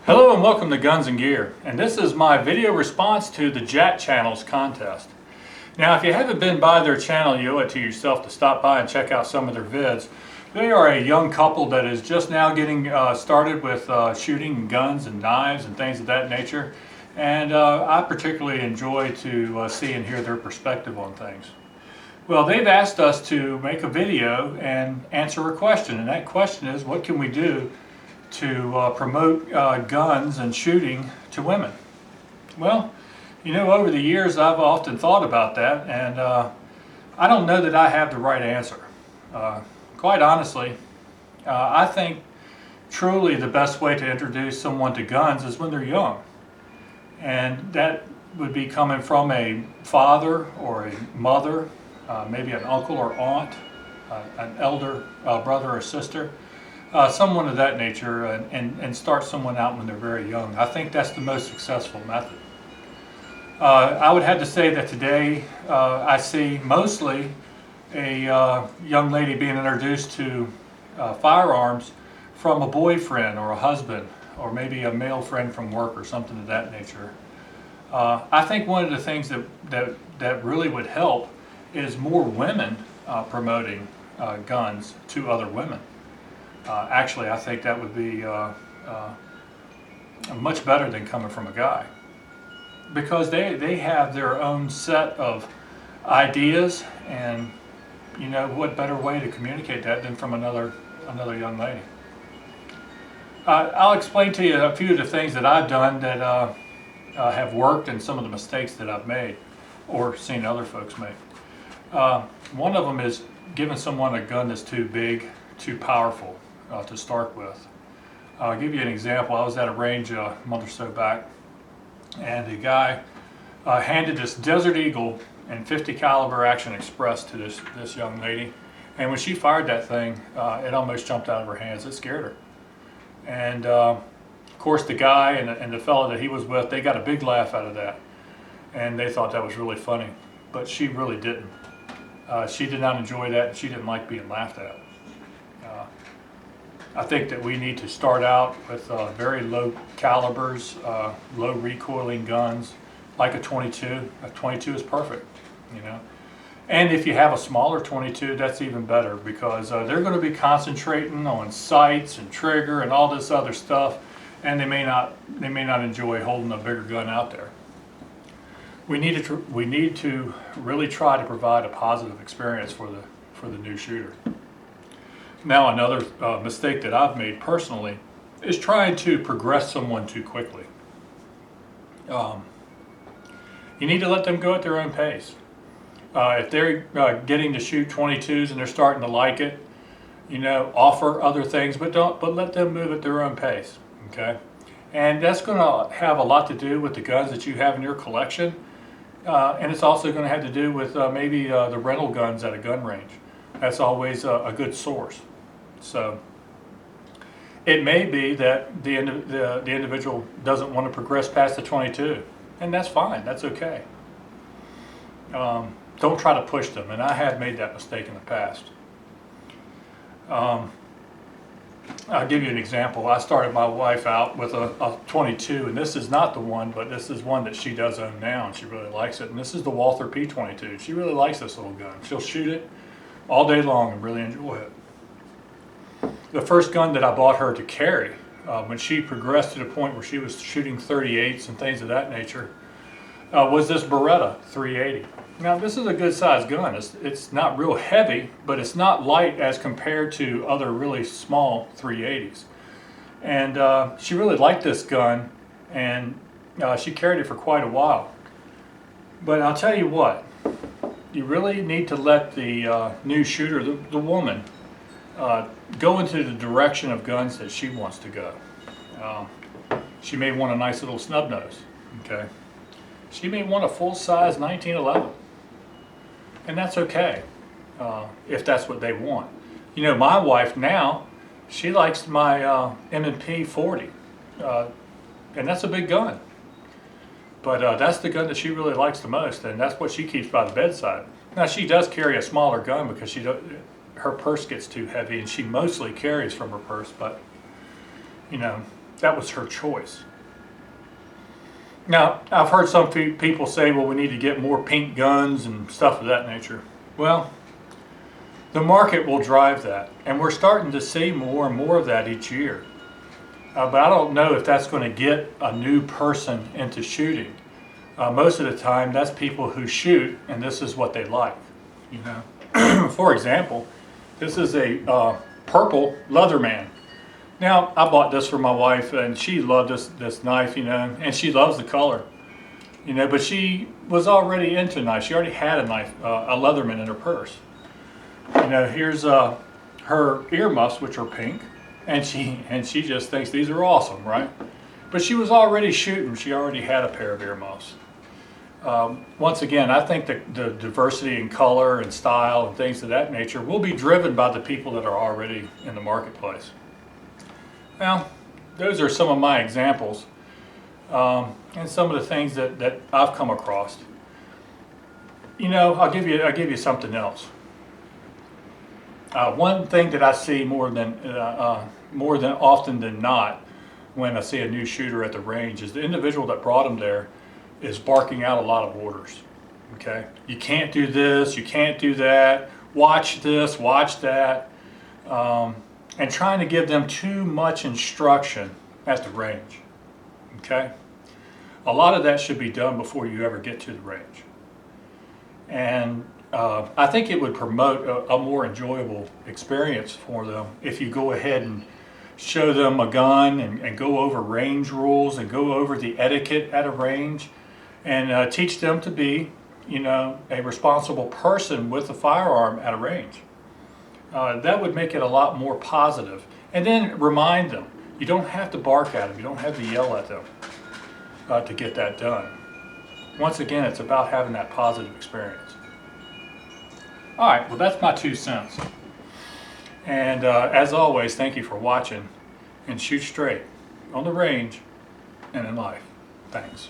Hello and welcome to Guns and Gear, and this is my video response to the jatchannel's contest. Now if you haven't been by their channel, you owe it to yourself to stop by and check out some of their vids. They are a young couple that is just now getting started with shooting guns and knives and things of that nature, and I particularly enjoy to see and hear their perspective on things. Well, they've asked us to make a video and answer a question, and that question is, what can we do to promote guns and shooting to women? Well, you know, over the years I've often thought about that, and I don't know that I have the right answer. Quite honestly, I think truly the best way to introduce someone to guns is when they're young, and that would be coming from a father or a mother, maybe an uncle or aunt, an elder brother or sister. Someone of that nature, and start someone out when they're very young. I think that's the most successful method. I would have to say that today I see mostly a young lady being introduced to firearms from a boyfriend or a husband, or maybe a male friend from work or something of that nature. I think one of the things that really would help is more women promoting guns to other women. Actually, I think that would be much better than coming from a guy, because they have their own set of ideas, and you know, what better way to communicate that than from another young lady. I'll explain to you a few of the things that I've done that have worked, and some of the mistakes that I've made or seen other folks make. One of them is giving someone a gun that's too big, too powerful to start with. I'll give you an example. I was at a range a month or so back, and the guy handed this Desert Eagle and .50 caliber Action Express to this young lady, and when she fired that thing, it almost jumped out of her hands. It scared her. And of course the guy and the fellow that he was with, they got a big laugh out of that, and they thought that was really funny, but she really didn't. She did not enjoy that, and she didn't like being laughed at. I think that we need to start out with very low calibers, low recoiling guns, like a 22. A 22 is perfect, you know. And if you have a smaller 22, that's even better, because they're going to be concentrating on sights and trigger and all this other stuff, and they may not enjoy holding a bigger gun out there. We need to really try to provide a positive experience for the new shooter. Now, another mistake that I've made personally is trying to progress someone too quickly. You need to let them go at their own pace. If they're getting to shoot 22s and they're starting to like it, you know, offer other things, but let them move at their own pace. Okay, and that's going to have a lot to do with the guns that you have in your collection, and it's also going to have to do with maybe the rental guns at a gun range. That's always a good source. So it may be that the individual doesn't want to progress past the 22, and that's fine. That's okay. Don't try to push them, and I have made that mistake in the past. I'll give you an example. I started my wife out with a 22, and this is not the one, but this is one that she does own now, and she really likes it. And this is the Walther P22. She really likes this little gun. She'll shoot it all day long and really enjoy it. The first gun that I bought her to carry, when she progressed to the point where she was shooting 38s and things of that nature, was this Beretta 380. Now, this is a good sized gun. It's not real heavy, but it's not light as compared to other really small 380s. And she really liked this gun, and she carried it for quite a while. But I'll tell you what, you really need to let the new shooter, the woman, go into the direction of guns that she wants to go. She may want a nice little snub nose, okay? She may want a full-size 1911, and that's okay if that's what they want. You know, my wife now, she likes my M&P 40, and that's a big gun. But that's the gun that she really likes the most, and that's what she keeps by the bedside. Now, she does carry a smaller gun because her purse gets too heavy, and she mostly carries from her purse, but you know, That was her choice. Now, I've heard some people say, well, we need to get more pink guns and stuff of that nature. Well, the market will drive that, and we're starting to see more and more of that each year. But I don't know if that's going to get a new person into shooting. Most of the time, that's people who shoot, and this is what they like. You know, for example, this is a purple Leatherman. Now, I bought this for my wife, and she loved this knife, you know, and she loves the color, you know, but she was already into knives. She already had a knife, a Leatherman in her purse. You know, here's her earmuffs, which are pink, and she just thinks these are awesome, right? But she was already shooting. She already had a pair of earmuffs. Once again, I think the diversity in color and style and things of that nature will be driven by the people that are already in the marketplace. Well, those are some of my examples and some of the things that I've come across. You know, I'll give you something else. One thing that I see more than often than not when I see a new shooter at the range is the individual that brought him there is barking out a lot of orders. Okay, you can't do this, you can't do that, watch this, watch that. And trying to give them too much instruction at the range. Okay? A lot of that should be done before you ever get to the range. And I think it would promote a more enjoyable experience for them if you go ahead and show them a gun and go over range rules and go over the etiquette at a range and teach them to be, you know, a responsible person with a firearm at a range. That would make it a lot more positive. And then remind them, you don't have to bark at them, you don't have to yell at them to get that done. Once again, it's about having that positive experience. All right, well, that's my 2 cents. And as always, thank you for watching, and shoot straight on the range and in life. Thanks.